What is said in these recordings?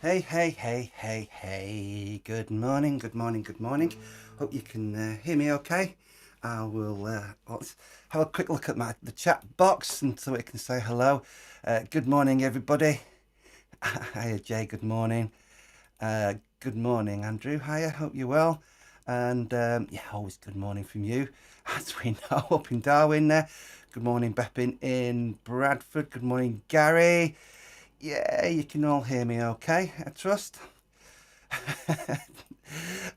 Hey, hey, hey, hey, hey. Good morning, good morning, good morning. Hope you can hear me okay. I will let's have a quick look at the chat box and so we can say hello. Good morning, everybody. Hiya, Jay, good morning. Good morning, Andrew. Hiya, hope you're well. And yeah, always good morning from you. As we know, up in Darwin there. Good morning, Beppin in Bradford. Good morning, Gary. Yeah, you can all hear me okay, I trust.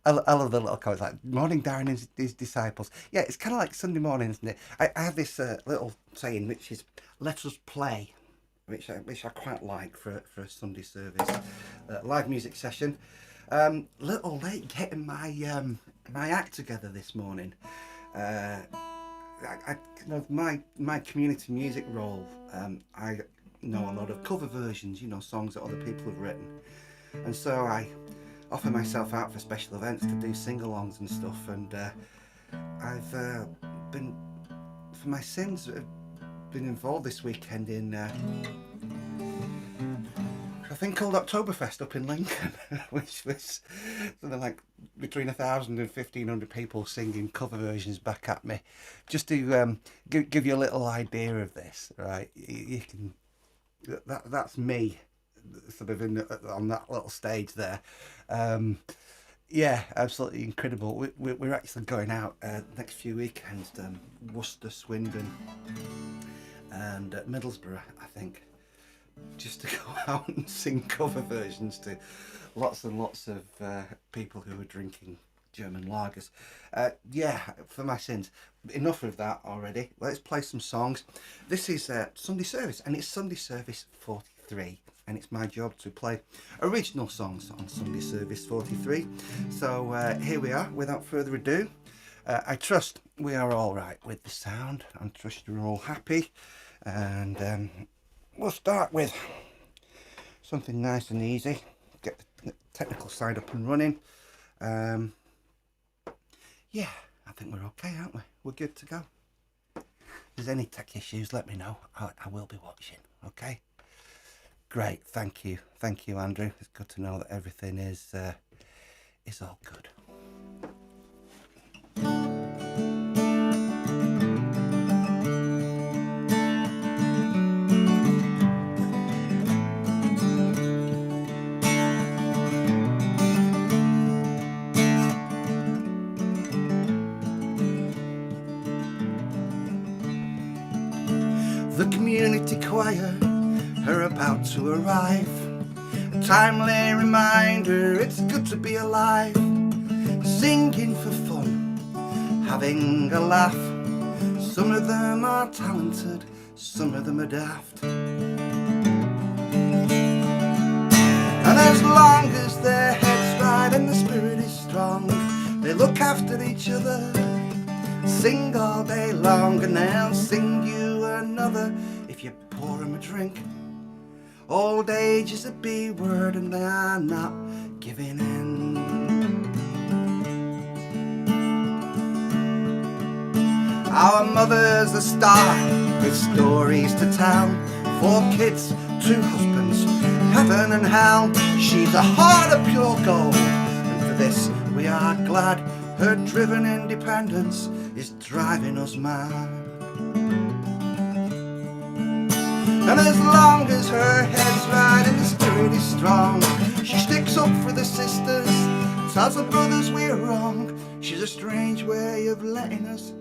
I love the little comments like morning Darren and his disciples. Yeah, it's kind of like Sunday morning, isn't it? I have this little saying which is let us play, which I quite like for a Sunday service, live music session. Little late getting my act together this morning. My community music role. I know a lot of cover versions, songs that other people have written, and so I offer myself out for special events to do sing-alongs and stuff. And I've been, for my sins, been involved this weekend in a thing called Oktoberfest up in Lincoln, which was something like between 1,000 and 1,500 people singing cover versions back at me. Just to give you a little idea of this, right? You can that's me, sort of on that little stage there. Yeah, absolutely incredible. We're actually going out next few weekends to Worcester, Swindon, and Middlesbrough, I think, just to go out and sing cover versions to lots and lots of people who are drinking German lagers. Yeah, for my sins. Enough of that already. Let's play some songs. This is Sunday Service, and it's Sunday Service 43. And it's my job to play original songs on Sunday Service 43. So here we are, without further ado. I trust we are all right with the sound. I trust you're all happy. And we'll start with something nice and easy. Get the technical side up and running. Yeah, I think we're okay, aren't we? We're good to go. If there's any tech issues, let me know. I will be watching, okay? Great, thank you, Andrew. It's good to know that everything is all good. The community choir are about to arrive. A timely reminder, it's good to be alive. Singing for fun, having a laugh. Some of them are talented, some of them are daft. And as long as their head's right and the spirit is strong, they look after each other, sing all day long, and they'll sing you another if you pour them a drink. Old age is a B word and they are not giving in. Our mother's a star with stories to tell. 4 kids, 2 husbands, heaven and hell. She's a heart of pure gold, and for this we are glad. Her driven independence is driving us mad. And as long as her head's right and the spirit is strong, she sticks up for the sisters, tells the brothers we're wrong. She's a strange way of letting us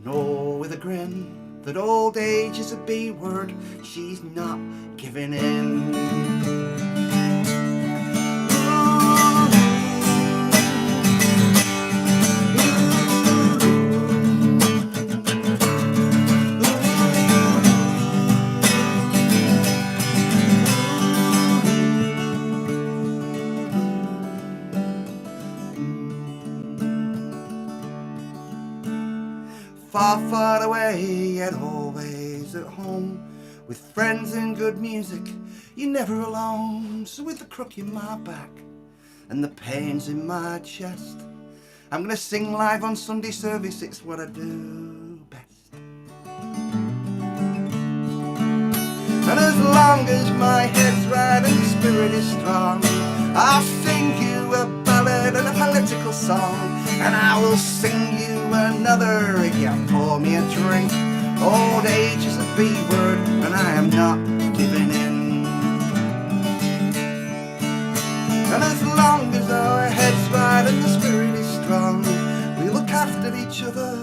know with a grin that old age is a B word. She's not giving in. Far, far away, yet always at home. With friends and good music, you're never alone. So with the crook in my back and the pains in my chest, I'm gonna sing live on Sunday service, it's what I do best. And as long as my head's right and the spirit is strong, I'll sing you a ballad and a political song, and I will sing you another if you pour me a drink. Old age is a B word, and I am not giving in. And as long as our head's right and the spirit is strong, we look after each other,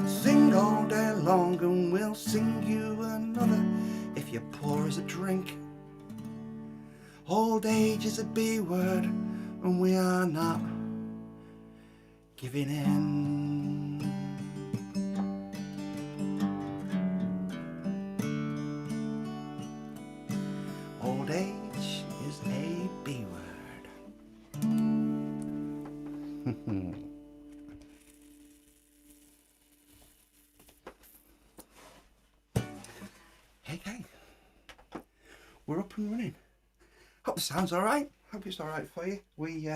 sing all day long, and we'll sing you another if you pour us a drink. Old age is a B word, and we are not giving in. Old age is a B word. Hey, we're up and running. Hope the sound's alright. Hope it's alright for you. We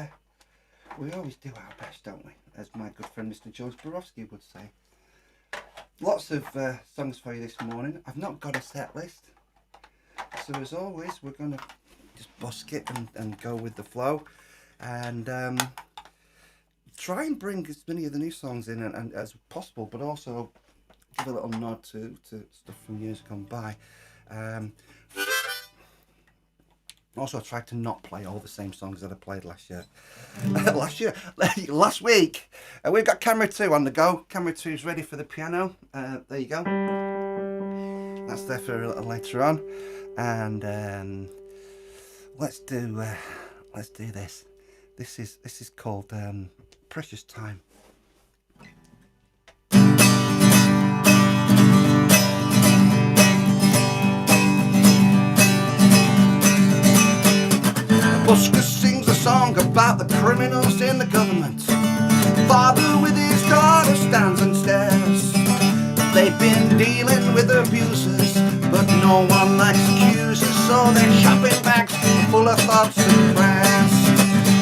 always do our best, don't we? As my good friend Mr. George Borowski would say. Lots of songs for you this morning. I've not got a set list. So as always, we're going to just busk it and go with the flow. And try and bring as many of the new songs in and as possible, but also give a little nod to stuff from years gone by. Also, I tried to not play all the same songs that I played last year. Last week, we've got camera 2 on the go. Camera 2 is ready for the piano. There you go. That's there for a little later on. And let's do this. This is called Precious Time. Busker sings a song about the criminals in the government. Father with his daughter stands and stares. They've been dealing with abusers, but no one likes accusers, so they're shopping bags full of thoughts and prayers.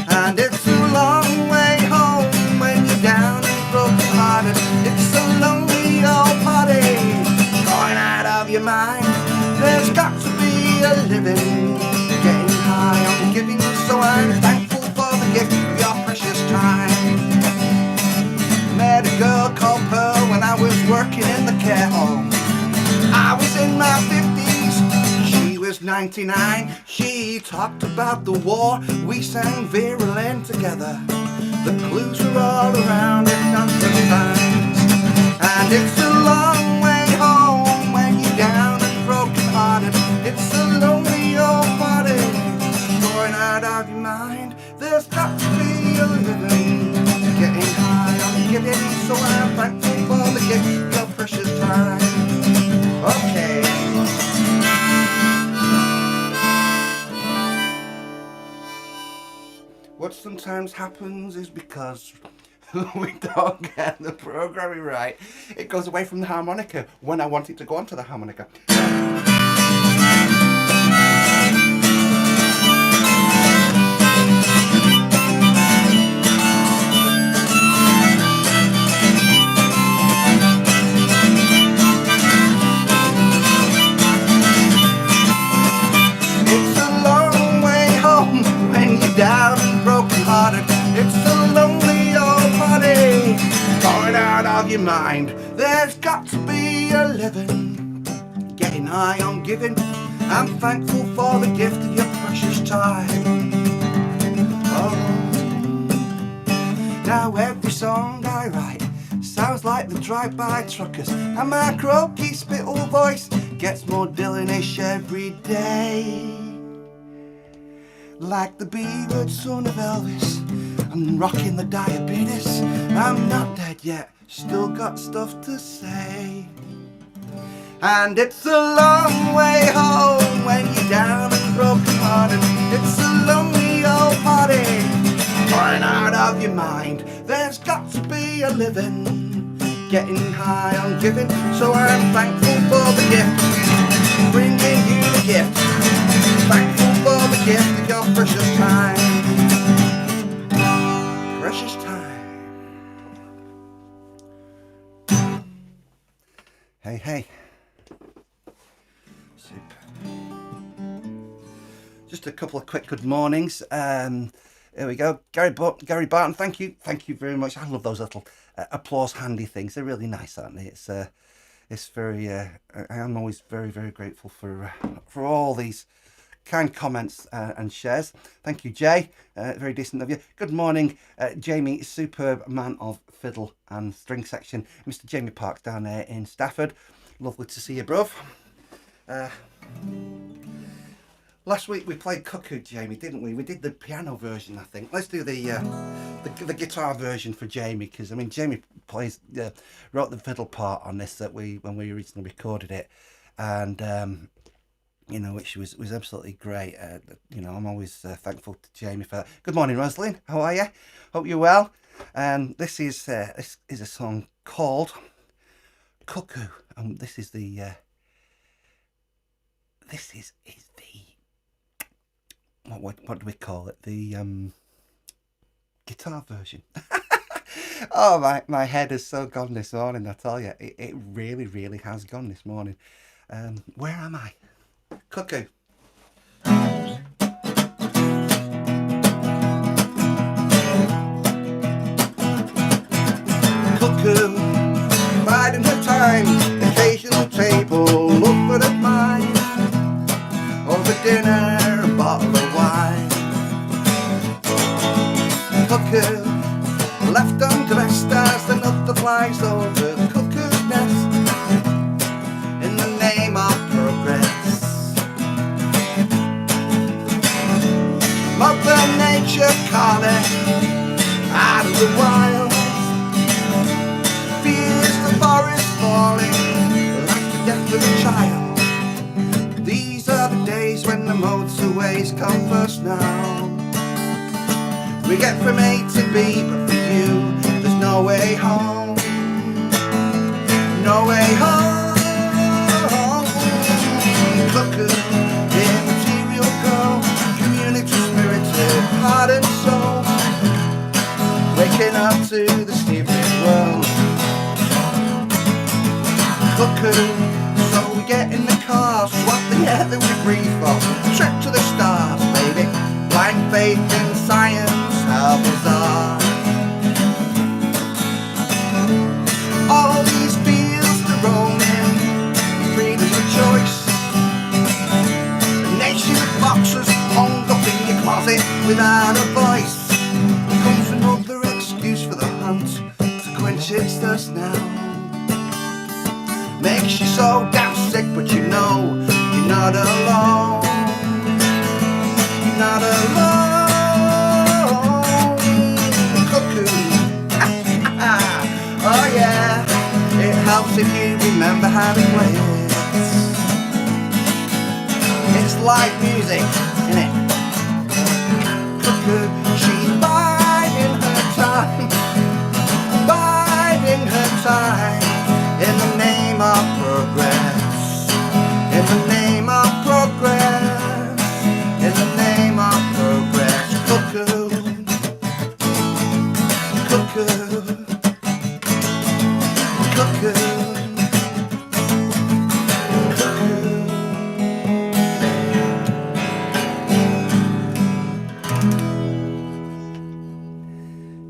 And it's a long way home when you're down and broken hearted. It's a lonely old party going out of your mind. There's got to be a living, getting high on giving, so I'm thankful for the gift of your precious time. Met a girl called Pearl when I was working in the care home. I was in my 50s, she was 99. She talked about the war, we sang virulent together. The clues were all around it on the signs. And it's a long way home when you're down and broken hearted. It's a lonely old party going out of your mind. There's got to be a living, getting high on giving, so I'm thankful for the gift of your precious time. Okay. What sometimes happens is because we don't get the programming right, it goes away from the harmonica when I want it to go onto the harmonica. Down and broken hearted, it's a lonely old party going out of your mind. There's got to be a living, getting high on giving. I'm thankful for the gift of your precious time. Oh, now every song I write sounds like the drive-by truckers, and my croaky spittle voice gets more Dylan-ish every day. Like the B-word son of Elvis, I'm rocking the diabetes. I'm not dead yet, still got stuff to say. And it's a long way home when you're down and broken hearted. It's a lonely old party going out of your mind. There's got to be a living, getting high on giving, so I'm thankful for the gift, bringing you the gift. Thankful for the gift of your precious time. Precious time. Hey. Super. just a couple of quick good mornings. Here we go. Gary Barton, thank you very much. I love those little applause handy things. They're really nice, aren't they? It's very. I am always very grateful for all these kind comments and shares. Thank you, Jay. Very decent of you. Good morning, Jamie, superb man of fiddle and string section, Mr. Jamie Parks down there in Stafford. Lovely to see you, bruv. Last week we played Cuckoo, Jamie, didn't we? We did the piano version, I think. Let's do the guitar version for Jamie, because I mean Jamie wrote the fiddle part on this when we originally recorded it, and which was absolutely great. I'm always thankful to Jamie for that. Good morning, Rosalind. How are you? Hope you're well. And this is a song called Cuckoo, and this is the what do we call it? The guitar version. Oh, my head has so gone this morning, I tell you. It really has gone this morning. Where am I? Cuckoo. Cuckoo, biding her time, occasional table, look at mine. Over dinner, a bottle of wine. Cuckoo, left undressed as another flies over cuckoo's nest. In the name of progress, Mother Nature calling out of the wild, fears the forest falling like the death of a child. These are the days when the motorways come first now. We get from A to B, but for you there's no way home. No way home. Cuckoo, immaterial girl, community spirited, heart and soul, waking up to the stupid world. Cuckoo, so we get in the car, swap the air that we breathe for, trip to the stars, baby. Blind faith in science, how bizarre. All these fields to roam in, freedom of choice. A nation of boxers hung up in your closet without a voice. Comes another excuse for the hunt to quench its thirst now. Makes you so damn sick, but you know you're not alone. You're not alone. Cuckoo. Oh yeah, it helps if you remember how to play it. It's live music, isn't it? Cuckoo, she's biding her time, biding her time. In the name of progress, in the name of progress, in the name of progress. Cuckoo, cuckoo, cuckoo,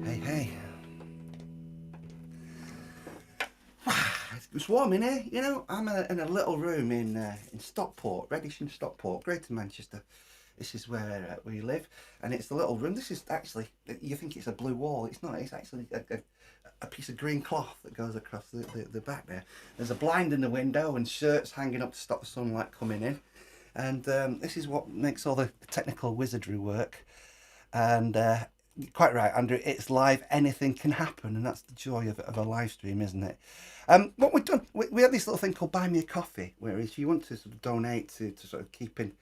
Hey. It's warm in here, you know. I'm in a little room in Stockport, Reddish in Stockport, Greater Manchester. This is where we live, and it's the little room. This is actually, you think it's a blue wall. It's not. It's actually a piece of green cloth that goes across the back there. There's a blind in the window and shirts hanging up to stop the sunlight coming in. And this is what makes all the technical wizardry work. And quite right, Andrew, it's live, anything can happen, and that's the joy of a live stream, isn't it? What we've done, we have this little thing called Buy Me a Coffee, where if you want to sort of donate to sort of keeping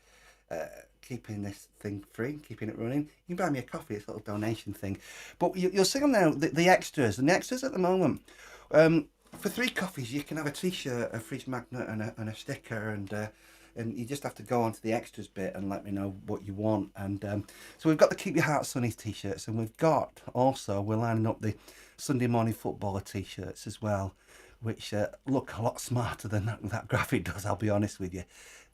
this thing free, keeping it running, you can buy me a coffee. It's a little donation thing. But you'll see on there the extras, and the extras at the moment, for 3 coffees you can have a t-shirt, a fridge magnet, and a sticker, and you just have to go onto the extras bit and let me know what you want. And so we've got the Keep Your Heart Sunny t-shirts, and we're lining up the Sunday Morning Footballer t-shirts as well, which look a lot smarter than that graphic does, I'll be honest with you.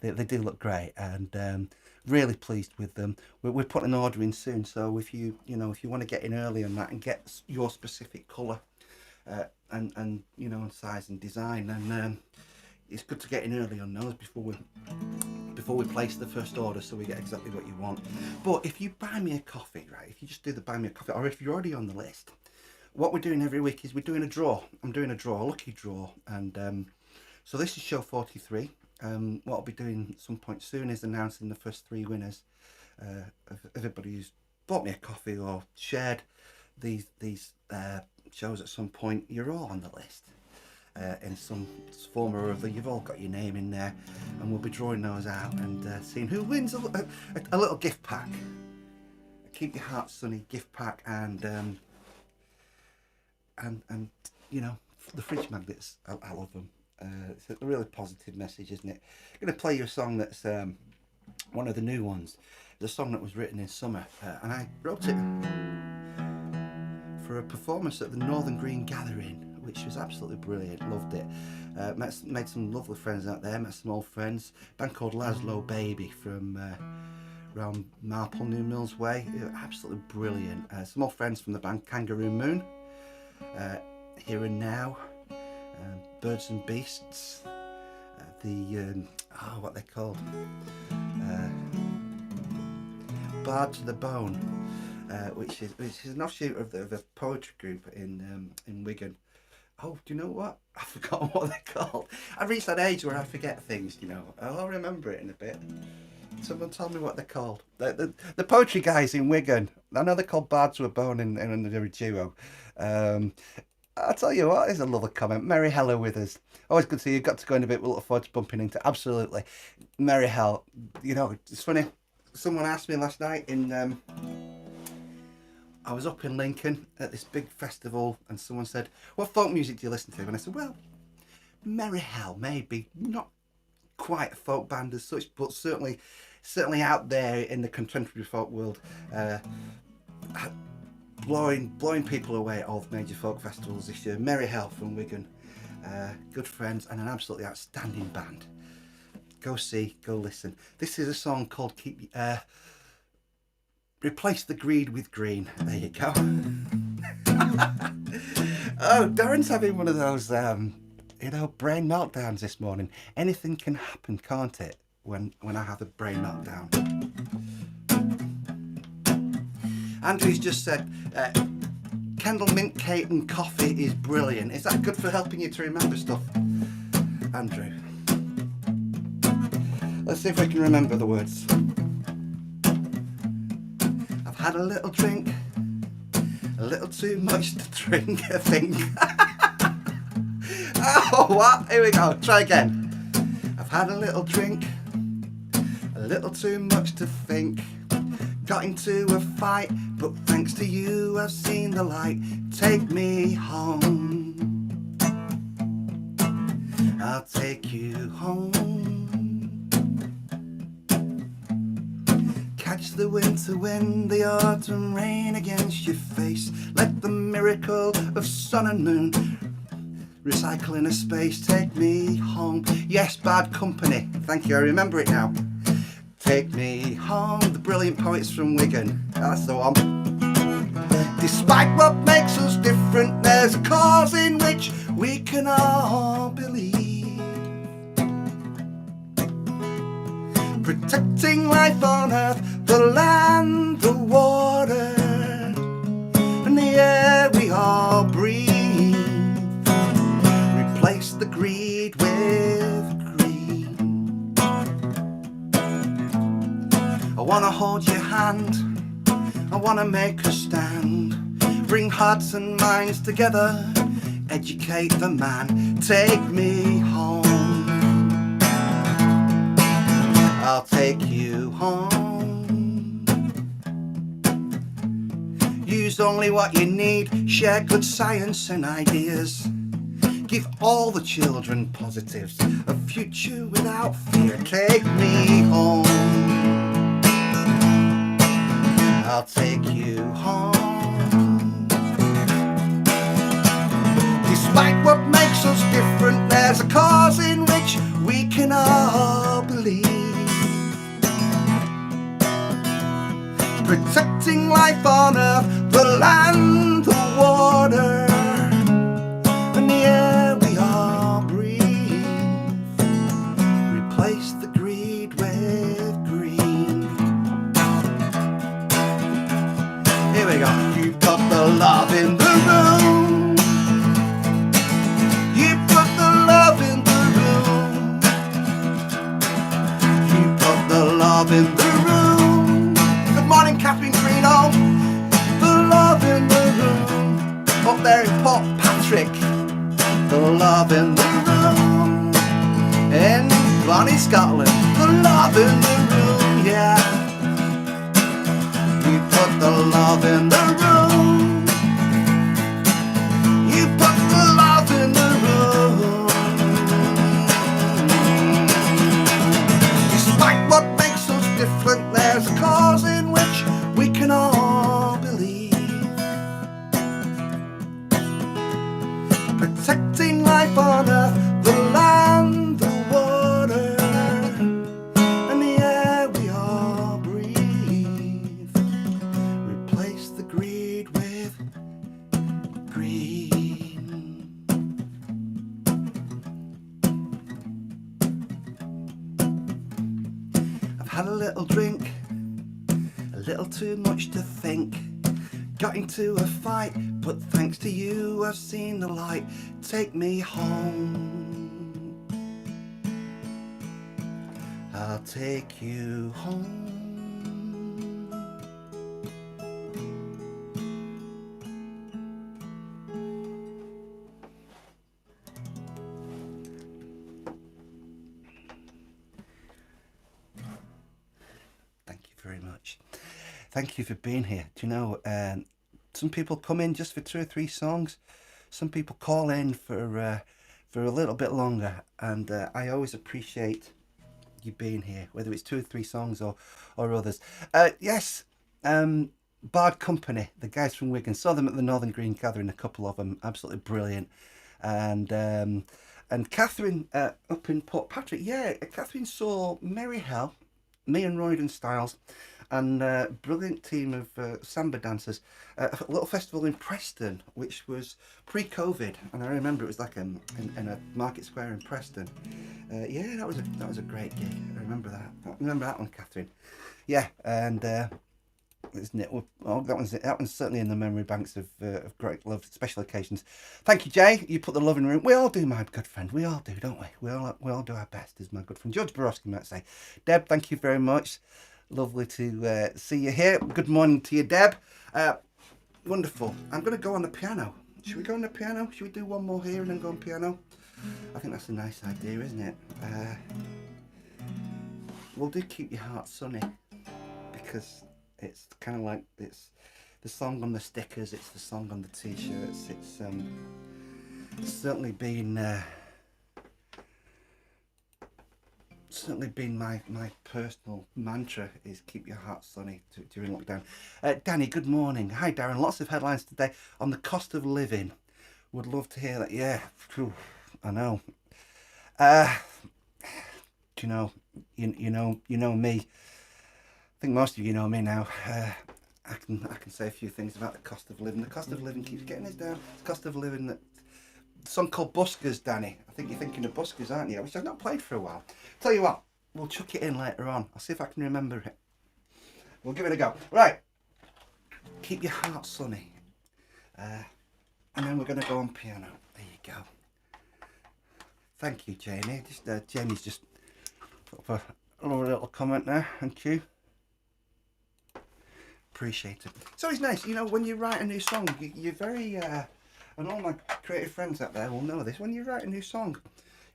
They do look great. And Really pleased with them. We're putting an order in soon, so if you want to get in early on that and get your specific colour and size and design, then it's good to get in early on those before we place the first order, so we get exactly what you want. But if you buy me a coffee, right, if you just do the buy me a coffee, or if you're already on the list, what we're doing every week is we're doing a draw. I'm doing a lucky draw, and so this is show 43. What I'll be doing at some point soon is announcing the first 3 winners of everybody who's bought me a coffee or shared these shows at some point. You're all on the list in some form or other. You've all got your name in there, and we'll be drawing those out and seeing who wins a little gift pack. A Keep Your Heart Sunny gift pack, and the fridge magnets. I love them. It's a really positive message, isn't it? I'm going to play you a song that's one of the new ones. It's a song that was written in summer, and I wrote it for a performance at the Northern Green Gathering, which was absolutely brilliant. Loved it. Made some lovely friends out there. Met some old friends. A band called Laszlo Baby from around Marple, New Mills Way. Absolutely brilliant. Some old friends from the band Kangaroo Moon. Here and Now. Birds and Beasts. What they're called? Bard to the Bone, which is an offshoot of a poetry group in Wigan. Oh, do you know what? I forgot what they're called. I've reached that age where I forget things, I'll remember it in a bit. Someone tell me what they're called. The poetry guys in Wigan. I know they're called Bard to a Bone and they're a duo. I'll tell you what, here's a lovely comment. Merry hell are with us. Always good to see you. Got to go in a bit. We'll look forward to bumping into. Absolutely. Merry hell. It's funny. Someone asked me last night I was up in Lincoln at this big festival, and someone said, what folk music do you listen to? And I said, well, Merry hell, maybe. Not quite a folk band as such, but certainly out there in the contemporary folk world. Blowing people away at all the major folk festivals this year. Merry hell from Wigan. Good friends and an absolutely outstanding band. Go see, go listen. This is a song called Replace the Greed with Green. There you go. Oh, Darren's having one of those, brain meltdowns this morning. Anything can happen, can't it, when I have a brain meltdown? Andrew's just said, Kendall mint cake and coffee is brilliant. Is that good for helping you to remember stuff, Andrew? Let's see if we can remember the words. I've had a little drink, a little too much to drink, I think. Oh, what? Here we go. Try again. I've had a little drink, a little too much to think. Got into a fight, but thanks to you I've seen the light. Take me home, I'll take you home. Catch the winter wind, the autumn rain against your face. Let the miracle of sun and moon recycle in a space. Take me home. Yes, Bad Company. Thank you, I remember it now. Take me home, the brilliant poets from Wigan. That's the one. Despite what makes us different, there's a cause in which we can all believe. Protecting life on earth, the land, the water, and the air we all breathe. Replace the greed with green. I wanna hold your hand, I wanna make a stand. Bring hearts and minds together, educate the man. Take me home, I'll take you home. Use only what you need, share good science and ideas. Give all the children positives, a future without fear. Take me home, I'll take you home. Despite what makes us different, there's a cause in which we can all believe. protecting life on earth, the land, the water, and the air we all breathe. Replace the greed with green. Here we go. You put the love in the room. You put the love in the room. You put the love in the room. Good morning, Catherine Greeno. The love in the room. Up there in Port Patrick. The love in the room. In Bonnie, Scotland. The love in the room, yeah. You put the love in the room. You put the love in the room. Despite what makes us different, there's a cause in which we can all believe. Protecting life on earth, the land, the water, and the air we all breathe. Replace the greed with green. I've had a little drink, a little too much to think. Got into a fight, but thanks to you I've seen the light. Take me home. I'll take you home. Thank you very much. Thank you for being here. Do you know, some people come in just for 2 or 3 songs. Some people call in for a little bit longer, and I always appreciate you being here, whether it's 2 or 3 songs or others. Yes, Bard Company, the guys from Wigan, saw them at the Northern Green Gathering, a couple of them, absolutely brilliant. And Catherine up in Port Patrick, yeah, Catherine saw Merry Hell, me and Royden Styles, and a brilliant team of samba dancers at a little festival in Preston, which was pre-COVID, and I remember it was like in a market square in Preston. Yeah, that was a great gig. I remember that one, Catherine. Yeah, and isn't it? Well, that one's certainly in the memory banks of great love, special occasions. Thank you, Jay. You put the love in the room. We all do, my good friend. We all do, don't we? We all do our best, as my good friend George Borowski might say. Deb, thank you very much. Lovely to see you here. Good morning to you, Deb. Wonderful. I'm going to go on the piano. Should we go on the piano? Should we do one more here and then go on piano? I think that's a nice idea, isn't it? We'll do Keep Your Heart Sunny, because it's kind of like, it's the song on the stickers, it's the song on the t-shirts. It's certainly been my personal mantra is keep your heart sunny during lockdown. Danny, good morning. Hi, Darren. Lots of headlines today on the cost of living. Would love to hear that. Yeah, I know. Do you know? You know me. I think most of you know me now. I can say a few things about the cost of living. The cost of living keeps getting us down. The cost of living. The song called Buskers, Danny. I think you're thinking of Buskers, aren't you? Which I've not played for a while. Tell you what, we'll chuck it in later on. I'll see if I can remember it. We'll give it a go. Right. Keep Your Heart Sunny. And then we're going to go on piano. There you go. Thank you, Jamie. Jamie's just put up a little comment there. Thank you. Appreciate it. It's always nice, you know, when you write a new song, you're very, and all my creative friends out there will know this, when you write a new song,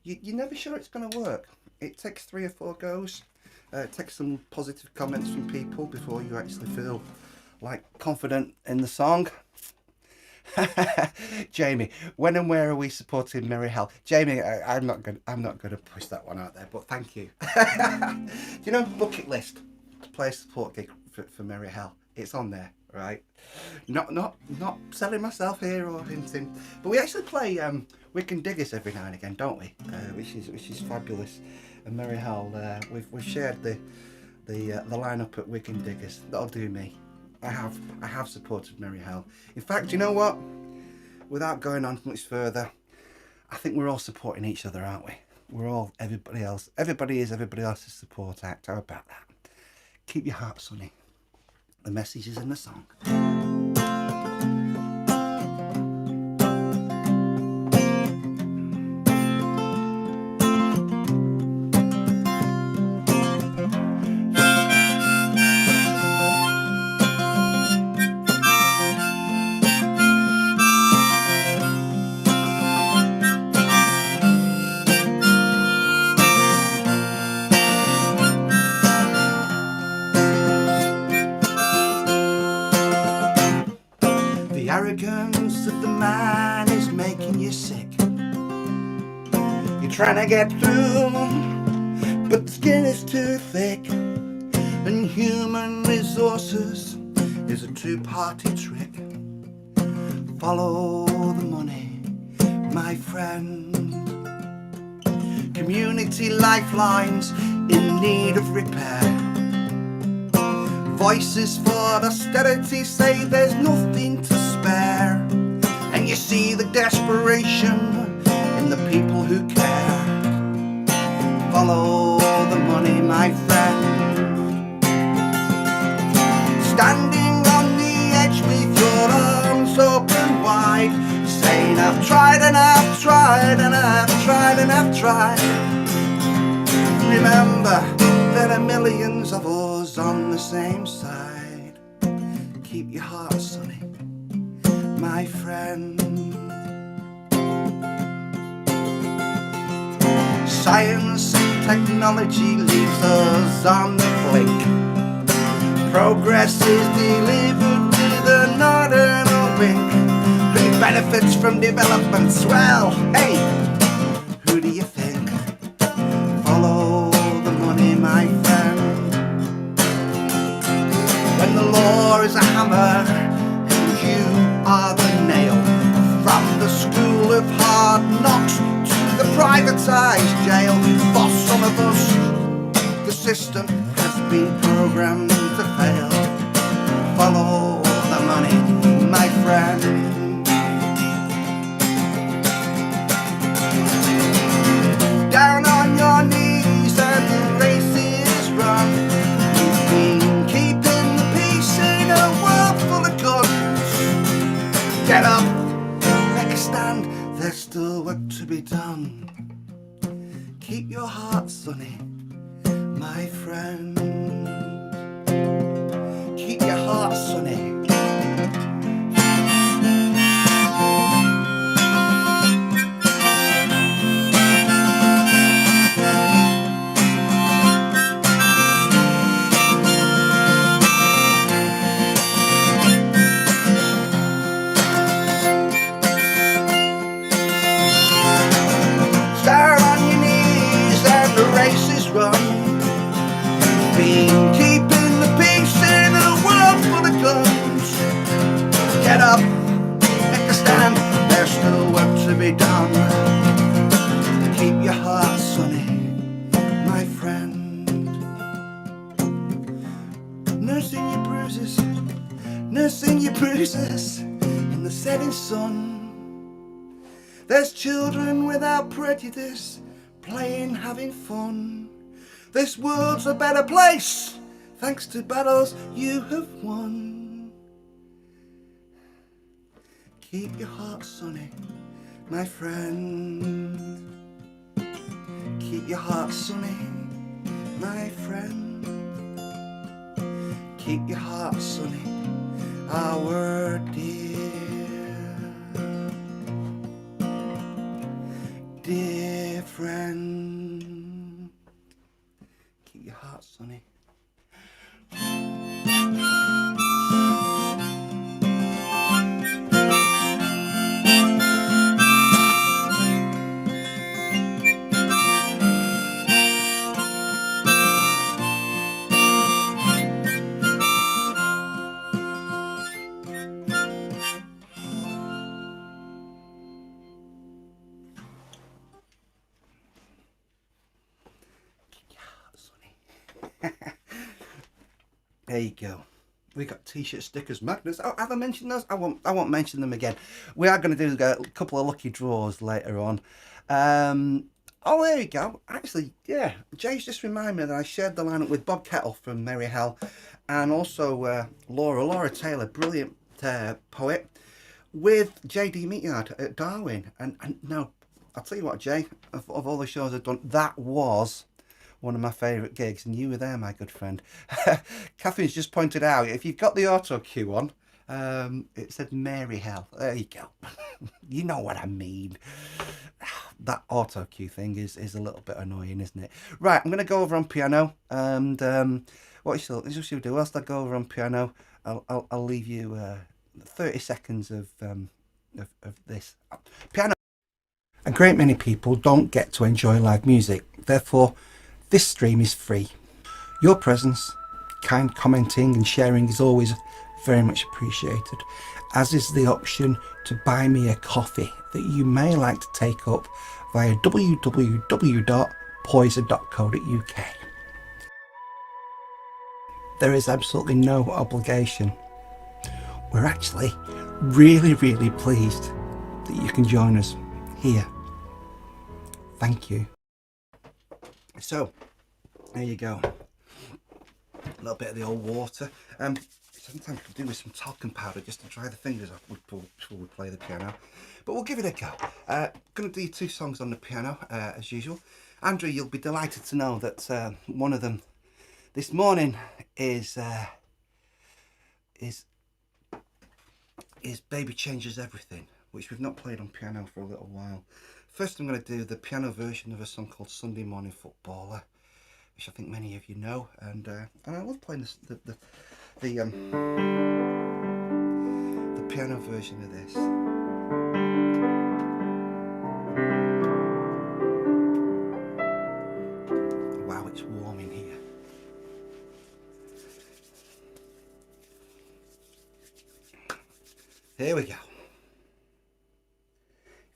you're never sure it's going to work. It takes 3 or 4 goes. It takes some positive comments from people before you actually feel like confident in the song. Jamie, when and where are we supporting Merry Hell? Jamie, I'm not gonna push that one out there, but thank you. You know, bucket list to play a support gig for Merry Hell. It's on there, right? Not selling myself here or hinting, but we actually play Wigan Diggers every now and again, don't we? Which is fabulous. And Merry Hell, we've shared the the lineup at Wigan Diggers. That'll do me. I have supported Merry Hell. In fact, you know what? Without going on much further, I think we're all supporting each other, aren't we? We're all everybody else. Everybody is everybody else's support act. How about that? Keep your heart sunny. The message is in the song. The arrogance of the man is making you sick. You're trying to get through, but the skin is too thick. And human resources is a two-party trick. Follow the money, my friend. Community lifelines in need of repair. Voices for austerity say there's nothing to spare. And you see the desperation in the people who care. Follow the money, my friend. Standing on the edge with your arms open wide, saying I've tried and I've tried and I've tried and I've tried. Remember, there are millions of us on the same side. Keep your heart sunny, my friend. Science and technology leaves us on the blink. Progress is delivered with a nod and a wink. Who benefits from development? Well, hey, who do you think? Follow the money, my friend. When the law is a hammer and you are the nail, from the school of hard knocks to the privatised jail, for some of us the system has been programmed to fail. Follow the money, my friend. Down on your knees and the race is run. You've been keeping the peace in a world full of guns. Get up, make a stand, there's still work to be done. Keep your heart sunny, my friend. Keep your heart sunny. Run. Been keeping the peace in a world full of guns. Get up, make a stand, there's still work to be done. Keep your heart sunny, my friend. Nursing your bruises in the setting sun. There's children without prejudice, playing, having fun. This world's a better place, thanks to battles you have won. Keep your heart sunny, my friend. Keep your heart sunny, my friend. Keep your heart sunny, our dear friend. Keep your heart sunny. There you go. We got t-shirt stickers, magnets. Oh, have I mentioned those? I won't mention them again. We are going to do a couple of lucky draws later on. Oh, there you go. Actually, yeah, Jay's just reminded me that I shared the lineup with Bob Kettle from Merry Hell, and also Laura Taylor, brilliant poet, with JD Meatyard at Darwin. And now, I'll tell you what, Jay, of all the shows I've done, that was one of my favourite gigs, and you were there, my good friend. Catherine's just pointed out, if you've got the auto cue on, it said Mary Hell. There you go. You know what I mean. That auto cue thing is a little bit annoying, isn't it? Right, I'm going to go over on piano, and what shall we do? Whilst I go over on piano, I'll leave you 30 seconds of this. Piano. A great many people don't get to enjoy live music, therefore this stream is free. Your presence, kind commenting and sharing is always very much appreciated, as is the option to buy me a coffee that you may like to take up via www.poyzer.co.uk. There is absolutely no obligation. We're actually really pleased that you can join us here. Thank you. So, there you go. A little bit of the old water. Sometimes we could do with some talcum powder just to dry the fingers off before we play the piano. But we'll give it a go. Going to do 2 songs on the piano, as usual. Andrew, you'll be delighted to know that one of them this morning is Baby Changes Everything, which we've not played on piano for a little while. First I'm going to do the piano version of a song called Sunday Morning Footballer, which I think many of you know, and I love playing the piano version of this. Wow, it's warm in here. Here we go.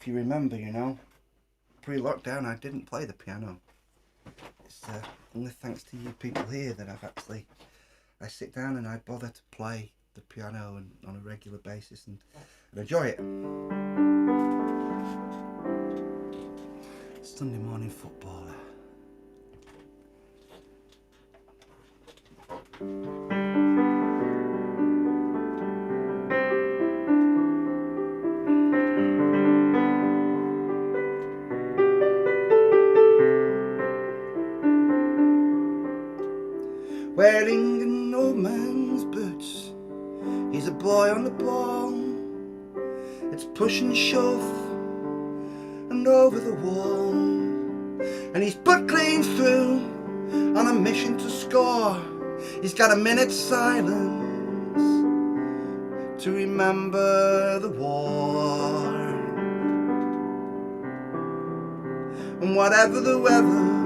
If you remember, pre-lockdown I didn't play the piano. It's only thanks to you people here that I sit down and I bother to play the piano on a regular basis and enjoy it. Sunday Morning Footballer. Wearing an old man's boots, he's a boy on the ball. It's push and shove and over the wall, and he's buckling through on a mission to score. He's got a minute's silence to remember the war. And whatever the weather,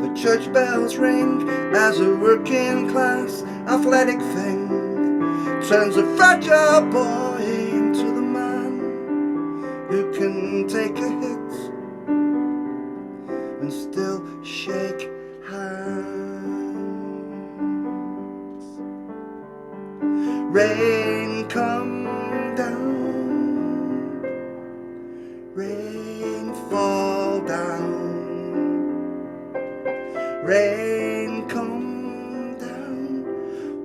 the church bells ring as a working class athletic thing turns a fragile boy into the man who can take a hit and still shake hands. Rain come down, rain fall down. Rain come down,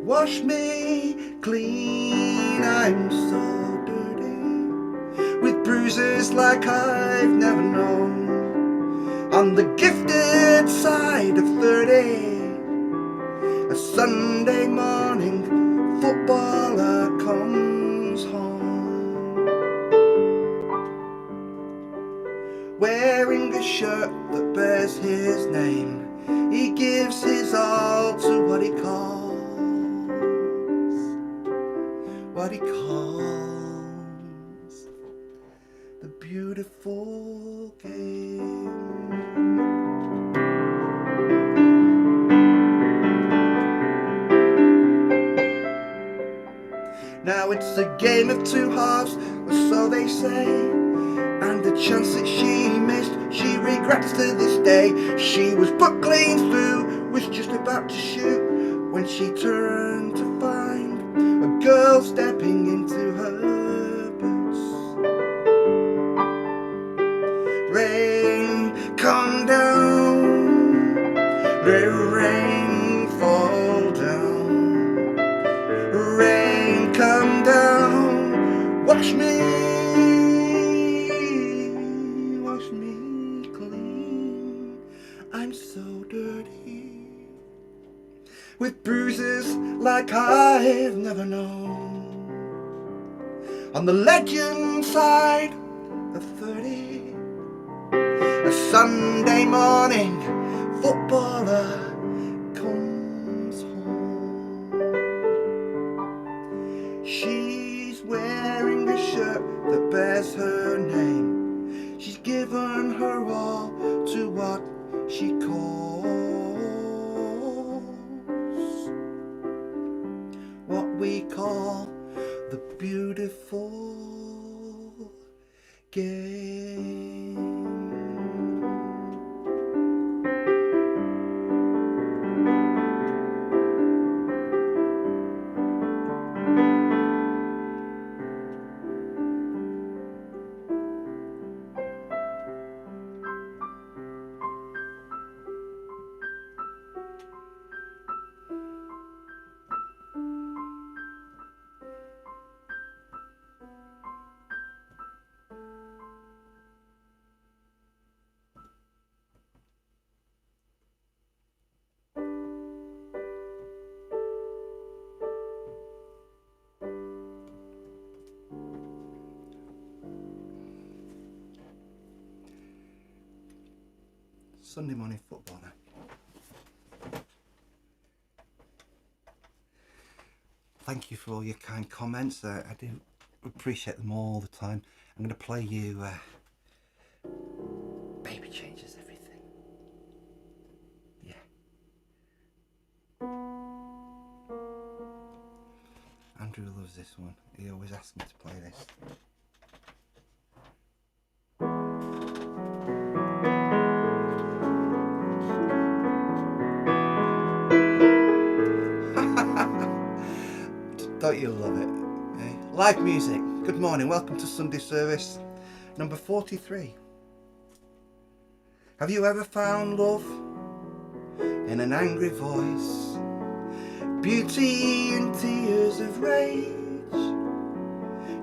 wash me clean, I'm so dirty, with bruises like I've never known. On the gifted side of 30, a Sunday morning footballer comes home, wearing a shirt that bears his name. He gives his all to what he calls the beautiful game. Now it's a game of 2 halves, or so they say, and the chance that she missed, she regrets to this day. She was buckling through, was just about to shoot, when she turned to find a girl stepping into her boots. Rain, come down, rain, fall down. Rain, come down, wash me clean. I'm so dirty, with bruises like I've never known. On the legend side of 30, a Sunday morning footballer comes home. She's wearing a shirt that bears her name. She's given her all to what she calls what we call the beautiful game. Sunday morning football now. Thank you for all your kind comments. I do appreciate them all the time. I'm going to play you Baby Changes Everything. Yeah. Andrew loves this one. He always asks me to play this. Don't you love it? Eh? Live music. Good morning. Welcome to Sunday service number 43. Have you ever found love in an angry voice? Beauty in tears of rage?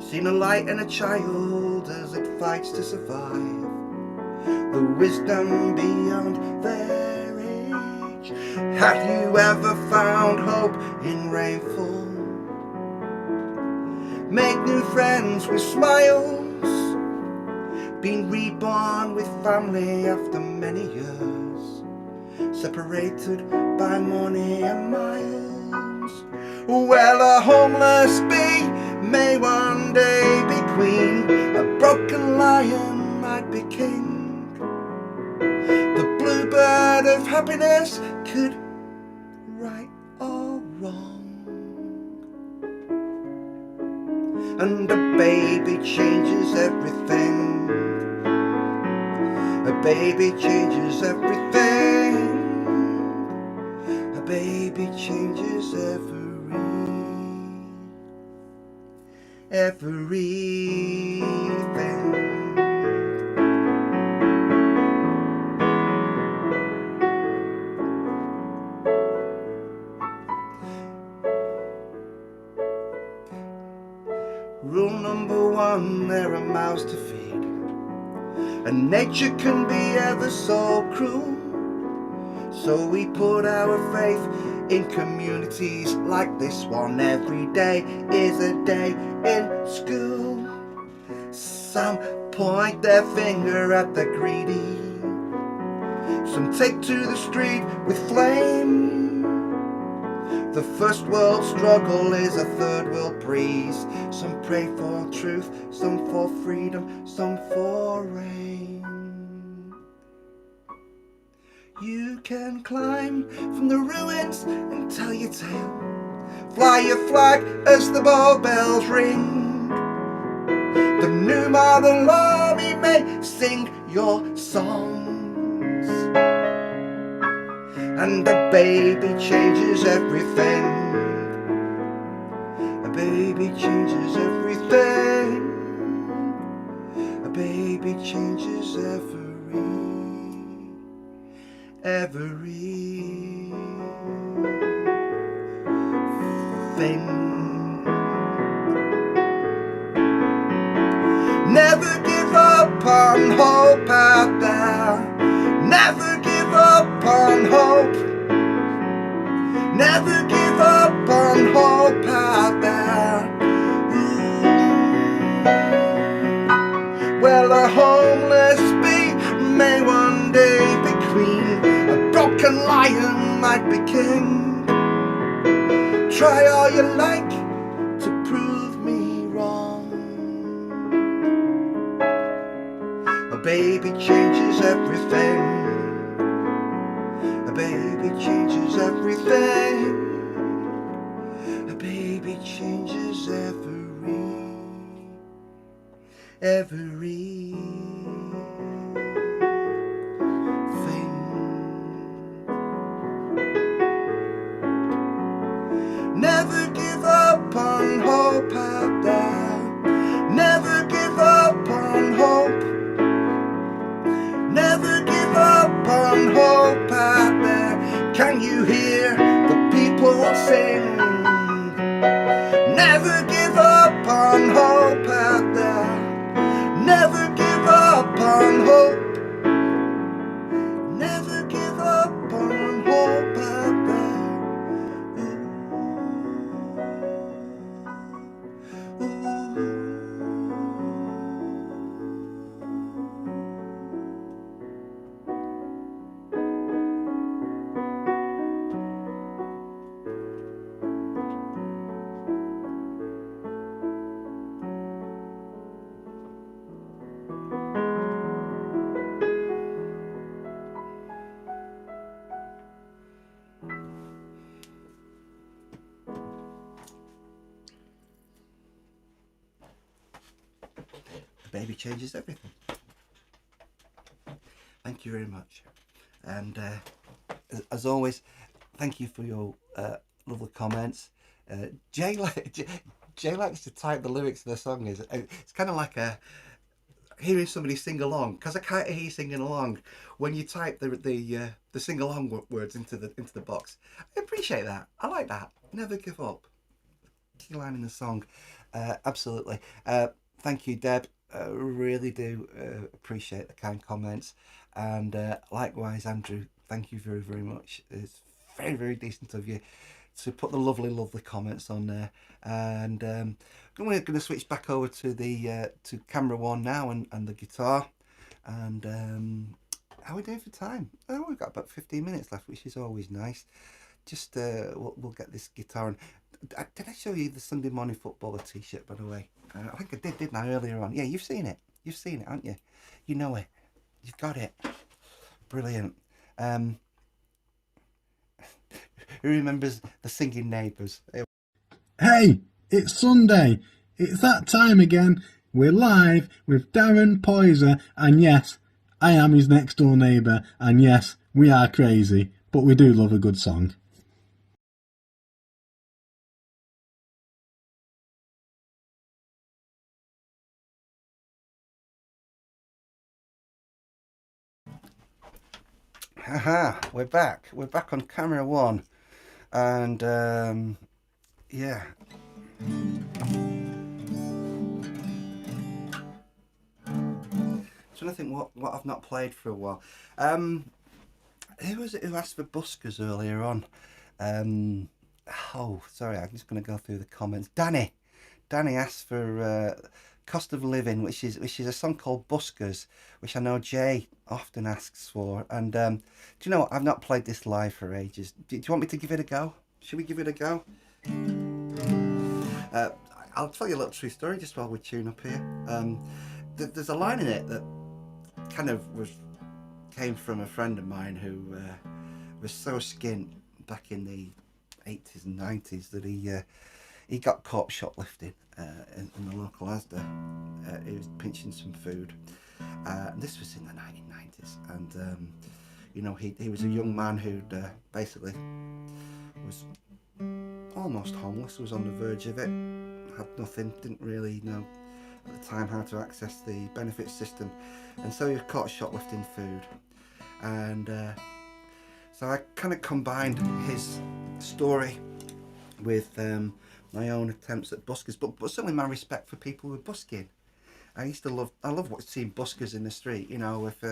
Seen a light in a child as it fights to survive? The wisdom beyond their age? Have you ever found hope in rainfall? Make new friends with smiles, been reborn with family after many years, separated by money and miles. Well, a homeless bee may one day be queen, a broken lion might be king. The bluebird of happiness could right or wrong. And a baby changes everything. A baby changes everything. A baby changes everything. Rule number one, there are mouths to feed, and nature can be ever so cruel. So we put our faith in communities like this one. Every day is a day in school. Some point their finger at the greedy, some take to the street with flame. The first world struggle is a third world breeze. Some pray for truth, some for freedom, some for rain. You can climb from the ruins and tell your tale, fly your flag as the ball bells ring. The new model army may sing your songs, And a baby changes everything. A baby changes everything. A baby changes everything. Never give up on hope out there. Never give up on hope. Never give up on hope out there. Well, a homeless bee may one day be queen. A broken lion might be king. Try all you like to prove me wrong. A baby changes everything. A baby changes everything. A baby changes everything. Never give up on hope out there. Never give up on hope. Never give up on hope out there. Can you hear the people sing? Never give up on hope out there. Never give up on hope. Never give up on hope out there. Baby changes everything. Thank you very much, and as always, thank you for your lovely comments. Jay likes to type the lyrics of the song. It's kind of like hearing somebody sing along, because I can't hear you singing along when you type the sing along words into the box. I appreciate that. I like that. Never give up. Key line in the song. Absolutely. Thank you, Deb. Really do appreciate the kind comments, and likewise, Andrew. Thank you very, very much. It's very, very decent of you to put the lovely comments on there. And we're going to switch back over to the to camera one now, and the guitar. And how are we doing for time? Oh, we've got about 15 minutes left, which is always nice. Just we'll get this guitar on. Did I show you the Sunday Morning Footballer t-shirt, by the way? I think I did, didn't I, earlier on? Yeah, you've seen it. You've seen it, haven't you? You know it. You've got it. Brilliant. Who remembers the singing neighbours? Hey, it's Sunday. It's that time again. We're live with Darren, Poyzer, and yes, I am his next door neighbour, and yes, we are crazy, but we do love a good song. Haha, we're back. We're back on camera one. And yeah. So I think what I've not played for a while. Who was it who asked for buskers earlier on? Oh, sorry, I'm just going to go through the comments. Danny asked for Cost of Living, which is a song called Buskers, which I know Jay often asks for. And do you know what? I've not played this live for ages. Do you want me to give it a go? Should we give it a go? I'll tell you a little true story just while we tune up here. There's a line in it that kind of came from a friend of mine who was so skint back in the 80s and 90s that he got caught shoplifting in the local Asda. He was pinching some food. This was in the 1990s, and You know, he was a young man who'd basically was almost homeless, was on the verge of it, had nothing, didn't really know at the time how to access the benefit system, and so he was caught shoplifting food. And so I kind of combined his story with my own attempts at buskers, but certainly my respect for people who are busking. I love seeing buskers in the street. You know, if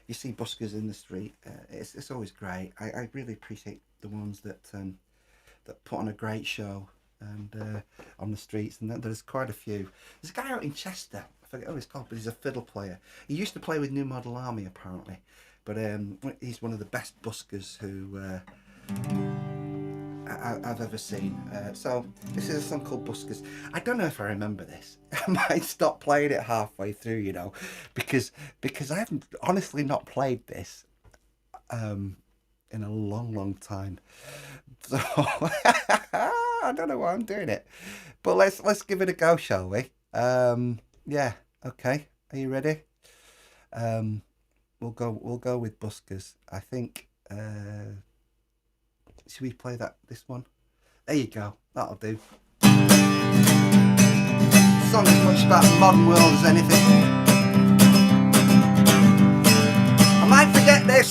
you see buskers in the street, it's always great. I really appreciate the ones that put on a great show and on the streets, and there's quite a few. There's a guy out in Chester, I forget what he's called, but he's a fiddle player. He used to play with New Model Army apparently, but he's one of the best buskers who I've ever seen. So this is a song called Buskers. I don't know if I remember this. I might stop playing it halfway through, you know, because I haven't honestly not played this in a long time. So I don't know why I'm doing it, but let's give it a go, shall we? Yeah, okay. Are you ready? We'll go with Buskers. I think. Should we play this one? There you go. That'll do. The song is much about the modern world as anything. I might forget this.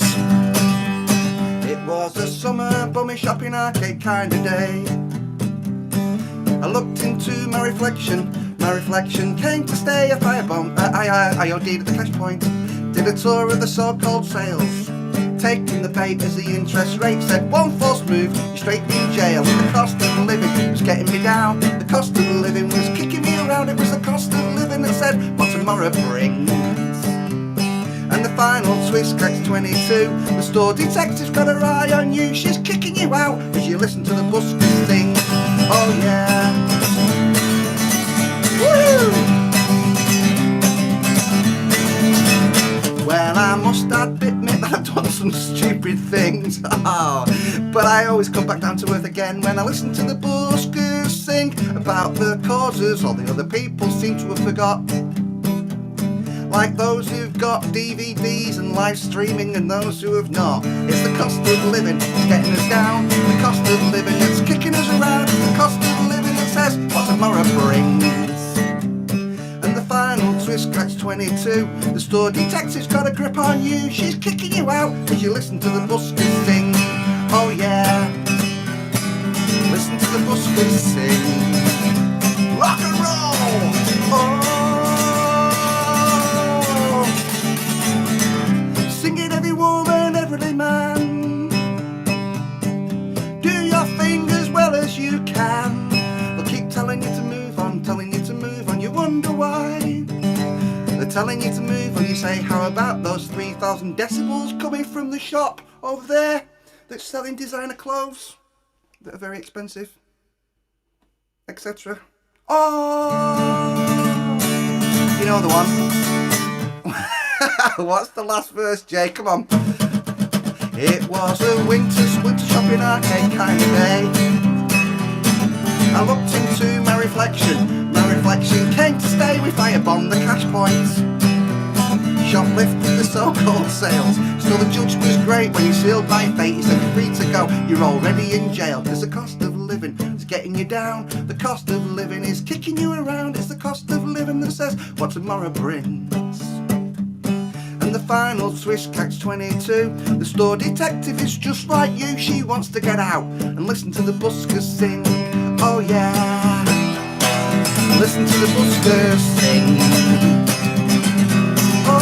It was a summer bummy shopping arcade kind of day. I looked into my reflection. My reflection came to stay. A firebomb. I OD'd at the cash point. Did a tour of the so-called sales. Taking the bait as the interest rate said, one false move, you're straight in jail. The cost of living was getting me down. The cost of living was kicking me around. It was the cost of living that said what tomorrow brings. And the final twist cracks 22. The store detective's got her eye on you. She's kicking you out as you listen to the buskers sing. Oh yeah. Woo! Well, I must admit that I've done some stupid things. But I always come back down to earth again when I listen to the buskers sing about the causes all the other people seem to have forgot. Like those who've got DVDs and live streaming and those who have not. It's the cost of living that's getting us down. The cost of living that's kicking us around. It's the cost of living that says what tomorrow brings. Final twist cracks 22. The store detective's got a grip on you. She's kicking you out as you listen to the buskers sing. Oh yeah. Listen to the buskers sing. Rock and roll. Oh. Sing it every woman, every man. Do your thing as well as you can. They'll keep telling you to move on, telling you to move on. You wonder why. They're telling you to move, or you say, how about those 3,000 decibels coming from the shop over there that's selling designer clothes that are very expensive, etc. Oh, you know the one. What's the last verse, Jay? Come on. It was a winter shopping arcade kind of day. I looked into my reflection. My reflection came to stay. We firebombed the cash points. Shoplifted the so-called sales. Still the judge was great when he sealed my fate. He said you're free to go, you're already in jail. There's the cost of living, it's getting you down. The cost of living is kicking you around. It's the cost of living that says what tomorrow brings. And the final twist catch 22. The store detective is just like you. She wants to get out and listen to the buskers sing. Oh yeah. Listen to the buskers sing. Oh,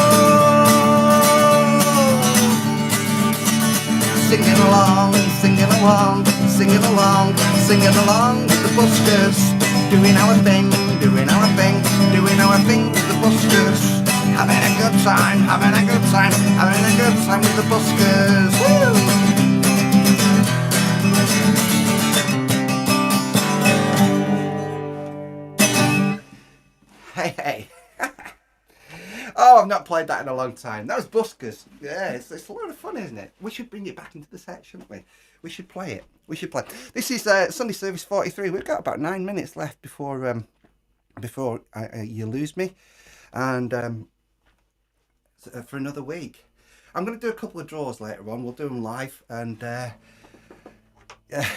singing along, singing along, singing along, singing along with the buskers. Doing our thing, doing our thing, doing our thing with the buskers. Having a good time, having a good time, having a good time with the buskers. Woo! Hey. Oh, I've not played that in a long time. That was Buskers. Yeah, it's a lot of fun, isn't it? We should bring it back into the set, shouldn't we? We should play it. We should play. This is Sunday Service 43. We've got about 9 minutes left before you lose me, and for another week. I'm going to do a couple of draws later on. We'll do them live, and yeah.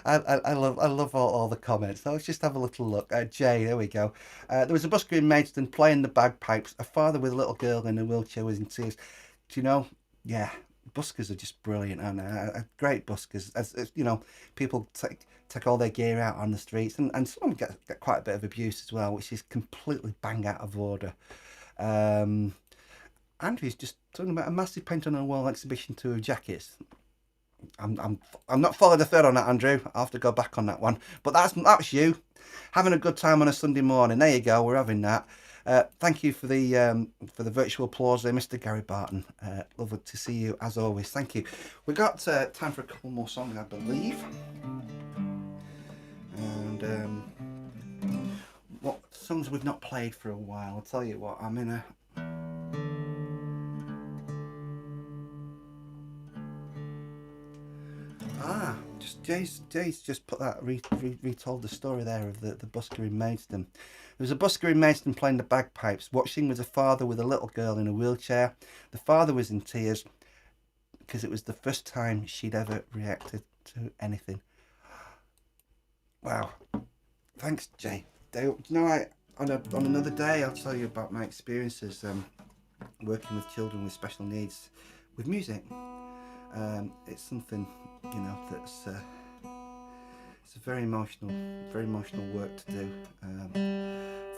I love all the comments. So let's just have a little look. Jay, there we go. There was a busker in Maidstone playing the bagpipes. A father with a little girl in a wheelchair was in tears. Do you know? Yeah, buskers are just brilliant, aren't they? Great buskers. As you know, people take all their gear out on the streets, and some of them get quite a bit of abuse as well, which is completely bang out of order. Andrew's just talking about a massive paint on a wall exhibition tour of jackets. I'm not following the thread on that, Andrew. I'll have to go back on that one. But that's you having a good time on a Sunday morning. There you go. We're having that. Thank you for the virtual applause there, Mr. Gary Barton. Lovely to see you as always. Thank you. We got time for a couple more songs, I believe. And what songs we've not played for a while? I'll tell you what. I'm in a. Jay's just put that retold the story there of the busker in Maidstone. There was a busker in Maidstone playing the bagpipes. Watching was a father with a little girl in a wheelchair. The father was in tears because it was the first time she'd ever reacted to anything. Wow, thanks, Jay. You know, on another day I'll tell you about my experiences working with children with special needs with music. It's something, you know, that's it's a very emotional work to do,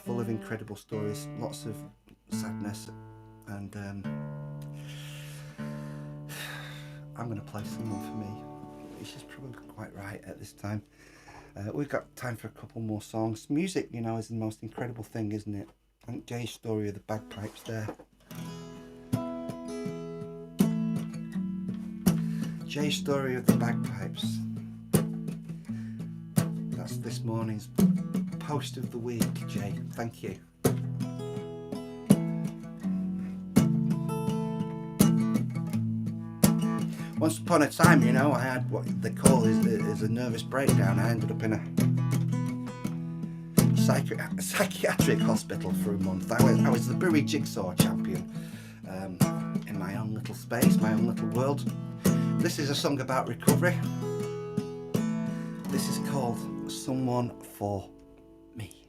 full of incredible stories, lots of sadness, and I'm going to play someone for me, which is probably quite right at this time. We've got time for a couple more songs. Music, you know, is the most incredible thing, isn't it? I think Jay's story of the bagpipes there. Jay's story of the bagpipes. That's this morning's post of the week, Jay. Thank you. Once upon a time, you know, I had what they call is a nervous breakdown. I ended up in a psychiatric hospital for a month. I was the Bury Jigsaw champion in my own little space, my own little world. This is a song about recovery. This is called Someone for Me.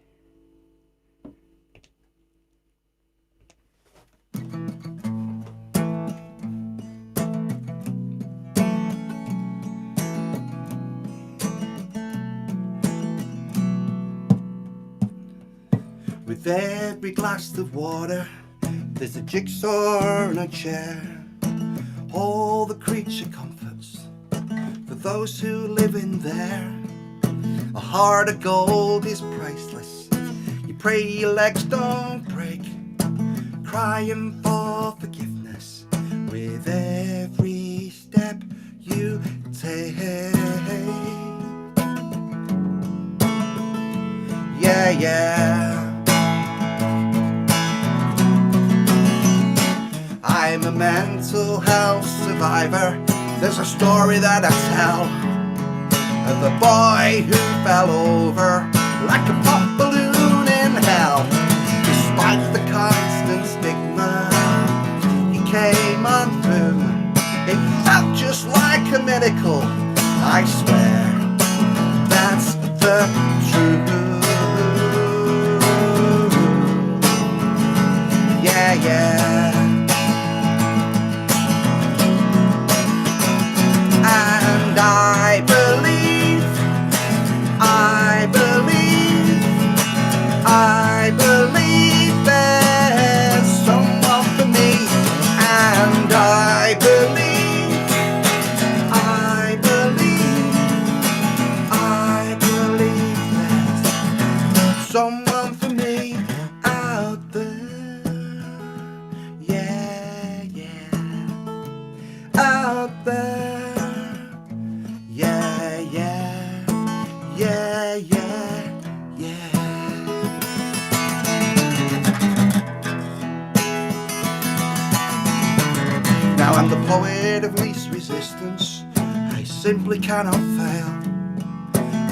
With every glass of water, there's a jigsaw and a chair. All the creature comforts for those who live in there. A heart of gold is priceless. You pray your legs don't break, crying for forgiveness with every step you take. Yeah, yeah. I'm a mental health survivor. There's a story that I tell of a boy who fell over like a pop balloon in hell. Despite the constant stigma, he came on through. It felt just like a miracle. I swear that's the truth. Yeah, yeah. And I believe there's someone for me. And I believe there's someone for me out there. Yeah, yeah, out there. Yeah, yeah, yeah, yeah, yeah. Now I'm the poet of least resistance. I simply cannot fail.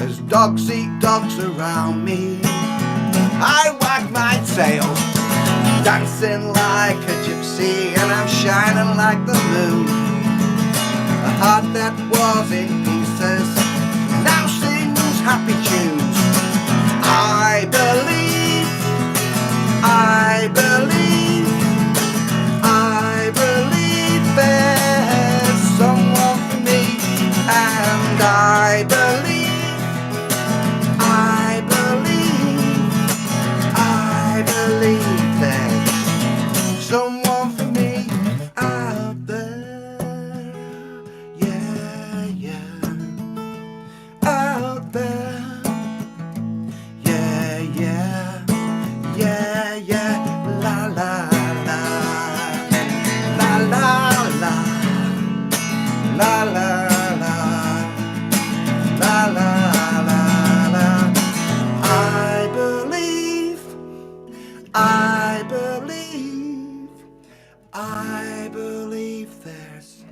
As dogs eat dogs around me, I wag my tail. dancing like a gypsy, and I'm shining like the moon. A heart that was in pieces now sings happy tunes. I believe, I believe, I believe there's someone for me, and I believe, I believe, I believe there's someone for me out there. Yeah, yeah, out there. Yeah, yeah, yeah, yeah, la la la, la la la, la la la, la la la la. I believe, I believe, I believe there's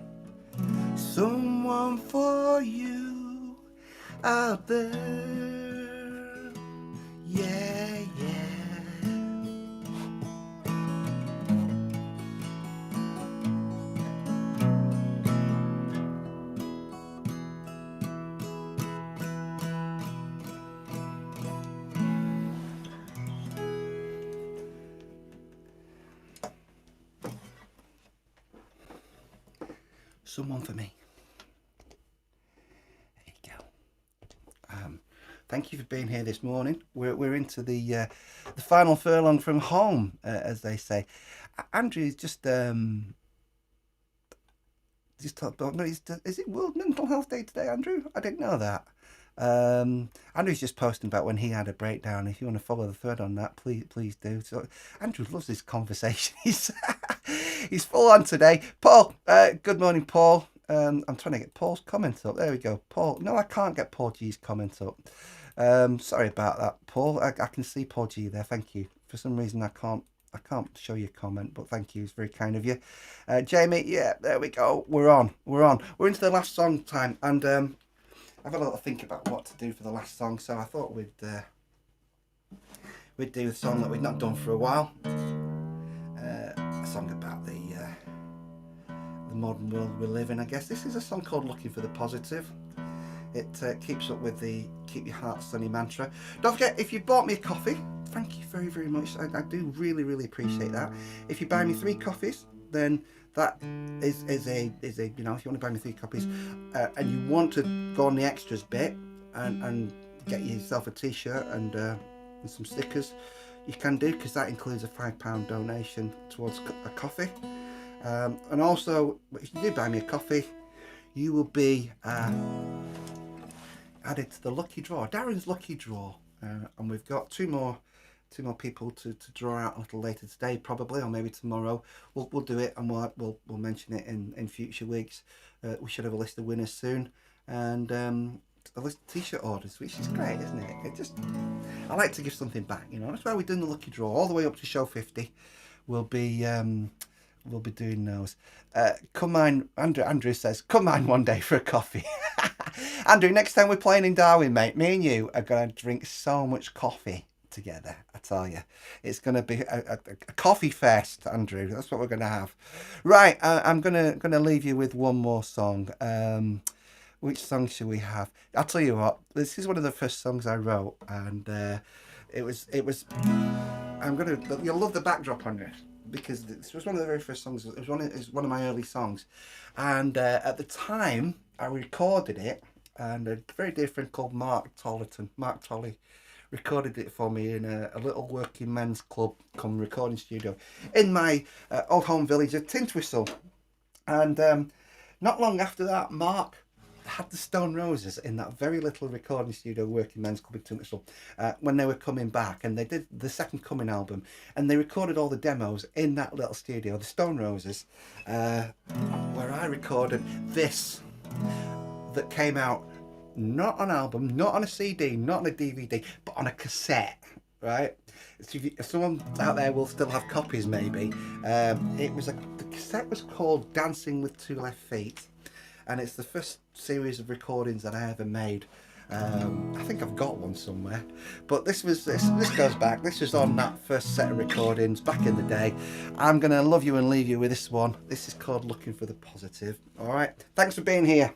someone for you out there. Yeah, yeah. Someone for me. There you go. Thank you for being here this morning. We're into the final furlong from home, as they say. Andrew's just talked about. No, is it World Mental Health Day today, Andrew? I didn't know that. Andrew's just posting about when he had a breakdown. If you want to follow the thread on that, please do. So Andrew loves this conversation. He's full on today. Paul, good morning, Paul. I'm trying to get Paul's comment up. There we go. Paul. No, I can't get Paul G's comment up. Sorry about that, Paul. I can see Paul G there. Thank you. For some reason, I can't show your comment, but thank you. It's very kind of you. Jamie, yeah, there we go. We're on. We're into the last song time, and I've had a little think about what to do for the last song, so I thought we'd do a song that we've not done for a while. A song about the modern world we live in, I guess. This is a song called Looking for the Positive. It keeps up with the Keep Your Heart Sunny mantra. Don't forget, if you bought me a coffee, thank you very, very much. I do really, really appreciate that. If you buy me 3 coffees, then that is a you know, if you want to buy me 3 copies and you want to go on the extras bit and get yourself a t-shirt and some stickers, you can do, because that includes a £5 donation towards a coffee. And also, if you do buy me a coffee, you will be added to the lucky draw, Darren's lucky draw, and we've got two more people to draw out a little later today, probably, or maybe tomorrow. We'll do it, and we'll mention it in future weeks. We should have a list of winners soon, and a list of t-shirt orders, which is great, isn't it? I like to give something back, you know. That's why we're doing the lucky draw all the way up to show 50. We'll be doing those. Come on, Andrew says, come on one day for a coffee. Andrew, next time we're playing in Darwin, mate, me and you are going to drink so much coffee together. I tell you, it's going to be a coffee fest, Andrew. That's what we're going to have. Right, I'm going to leave you with one more song. Which song should we have? I'll tell you what. This is one of the first songs I wrote, and it was. You'll love the backdrop on it, because this was one of the very first songs. It was one of my early songs, and at the time I recorded it, and a very dear friend called Mark Tolley recorded it for me in a little working men's club come recording studio in my old home village of Tintwistle. And not long after that, Mark had the Stone Roses in that very little recording studio working men's club in Tintwistle when they were coming back, and they did the Second Coming album, and they recorded all the demos in that little studio, the Stone Roses, where I recorded this that came out not on album, not on a CD, not on a DVD, but on a cassette, right? So if someone out there will still have copies, maybe. The cassette was called Dancing with Two Left Feet, and it's the first series of recordings that I ever made. I think I've got one somewhere, but this goes back. This was on that first set of recordings back in the day. I'm gonna love you and leave you with this one. This is called Looking for the Positive. All right, thanks for being here.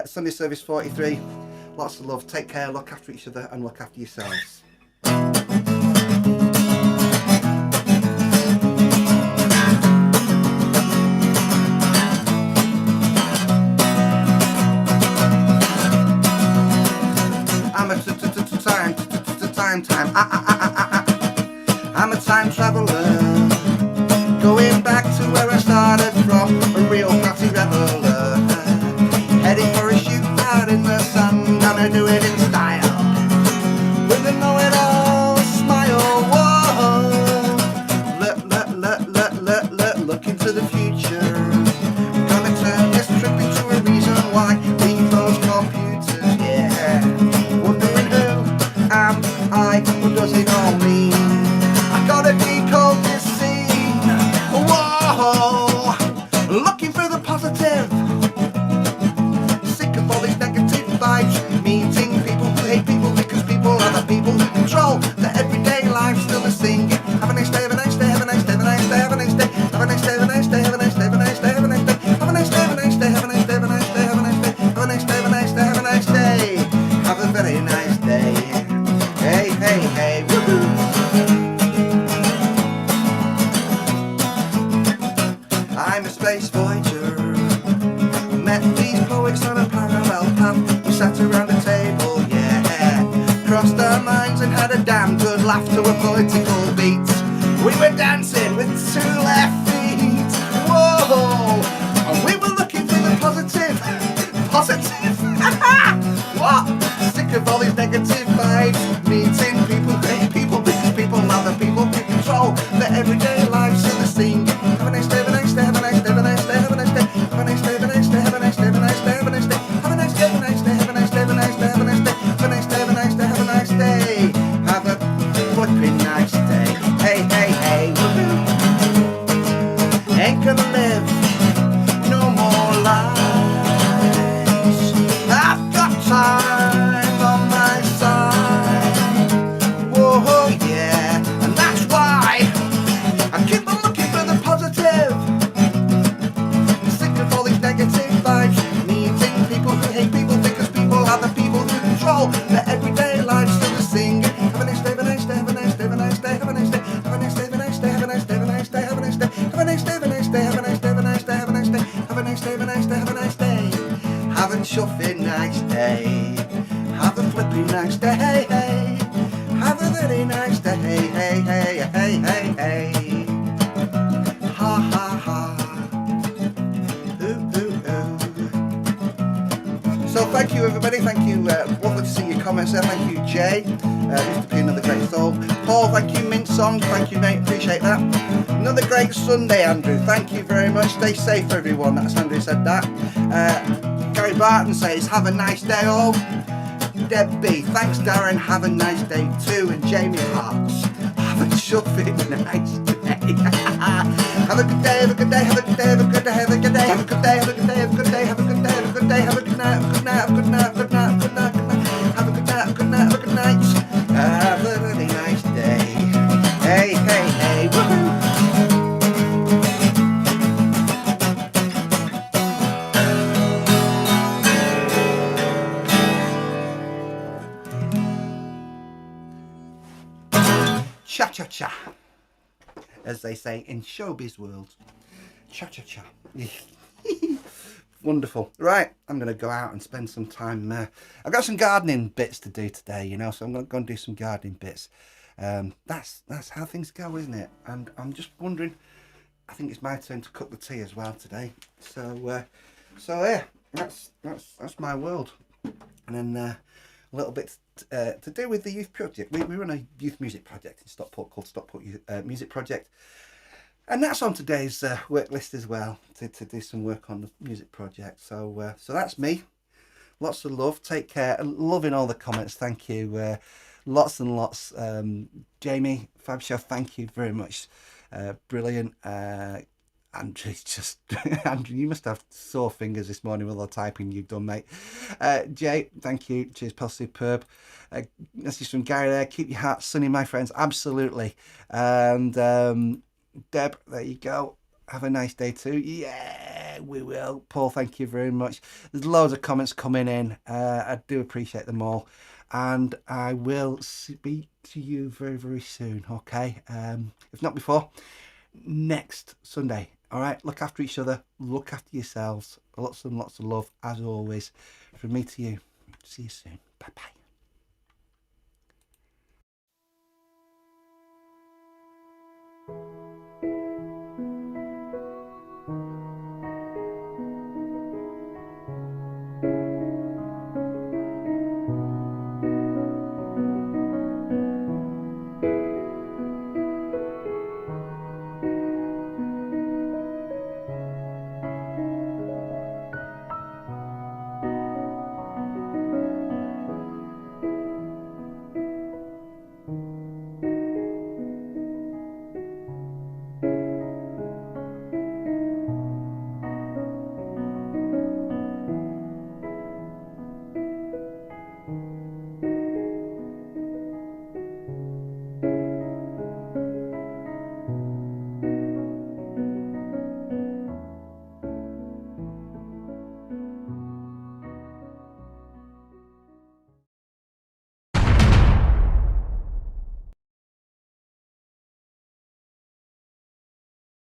Sunday service 43. Lots of love. Take care. Look after each other and look after yourselves. I'm a I'm a time traveller, going back to where I started from, a real party reveller, heading for a shootout in the sun, gonna do it in style, with a know-it-all smile. Whoa, look into the future, gonna turn this trip into a reason why, leave those computers, yeah, wondering who am I, what does it all mean? I gotta decode this scene. Whoa, looking for the positive. Sick of all these negative vibes. Meeting people who hate people because people are the people who control the everyday life. Still the singing. Have a nice day, have a nice day, have a nice day, have a nice day, have a nice day, have a nice day, have a nice day, have a nice day, have a nice day, have a nice day, have a nice day, have a nice day, have a nice day, have a nice day, have a nice day, have a nice day, have a nice day, have a nice day. Have a very nice day. Hey, hey, hey, woohoo. I'm a space voyager. Met these poets on a parallel path. We sat around a table, yeah. Crossed our minds and had a damn good laugh to a poetical beat. We were dancing with 2 left feet. Whoa! And we were looking for the positive. Positive? What? Sick of all these negative vibes. Meeting people, great people, because people are the people who control their everyday lives. So the scene. Have a nice day, have a nice day, have a nice day, have a nice day, have a nice day, have a nice day, have a nice day, have a nice day, have a nice day, have a nice day, have a nice day, have a nice day, have a nice day, have a nice day, have a nice day, have a nice day, have a nice day, have a nice day. Have a flipping nice day. Hey, hey, hey, woohoo. Ain't gonna live no more lies. I've got time on my side. Whoa, yeah, and that's why I keep on looking for the positive. Sick of all these negative vibes. Meeting people who hate people because people are the people who control their everyday lives. So we sing. Have a nice day, have a nice day, have a nice day, have a nice day, have a nice day, have a nice day, have a nice day, have a nice day, have a nice day, have a nice day, have a nice day, have a nice day, have a nice day, have a nice day, have a nice day, have a nice day, have a nice day, have a nice day. Have a chuffing nice day. Have a flipping nice day. Hey, hey. Have a very nice day. Hey, hey, hey, hey, hey, hey. Ha, ha, ha. Ooh, ooh, ooh. So thank you, everybody. Thank you. Lovely to see your comments there. Thank you, Jay. Used to be another great soul. Paul, thank you. Mint Song, thank you, mate. Appreciate that. Another great Sunday, Andrew. Thank you very much. Stay safe, everyone. That's Andrew said that. Gary Barton says, have a nice day, all. Deb B, thanks, Darren. Have a nice day too. And Jamie Harks, have a chuffing nice day. Have a good day, have a good day, have a good day, have a good day, have a good day, have a good day, have a good day, have a good day, have a good day, have a good day, have a good night, have a good night, have a good night, have a good night, have a good night, have a good night, have a good night, have a good night. Have a really nice day. Hey, hey, hey, woohoo. Cha-cha-cha, as they say in showbiz world. Cha-cha-cha. Wonderful. Right, I'm going to go out and spend some time. I've got some gardening bits to do today, you know, so I'm going to go and do some gardening bits. That's how things go, isn't it? And I'm just wondering, I think it's my turn to cook the tea as well today. So yeah, that's my world. And then a little bit to do with the youth project. We run a youth music project in Stockport called Stockport Music Project, and that's on today's work list as well, to do some work on the music project. So that's me. Lots of love. Take care. Loving all the comments. Thank you. Lots and lots. Jamie, Fab Show, thank you very much. Brilliant. Andrew's just Andrew, you must have sore fingers this morning with all the typing you've done, mate. Jay, thank you. Cheers, pal, superb. Message from Gary there. Keep your heart sunny, my friends. Absolutely. And Deb, there you go. Have a nice day too. Yeah, we will. Paul, thank you very much. There's loads of comments coming in. I do appreciate them all. And I will speak to you very, very soon, okay? If not before, next Sunday. All right, look after each other, look after yourselves. Lots and lots of love, as always, from me to you. See you soon. Bye-bye.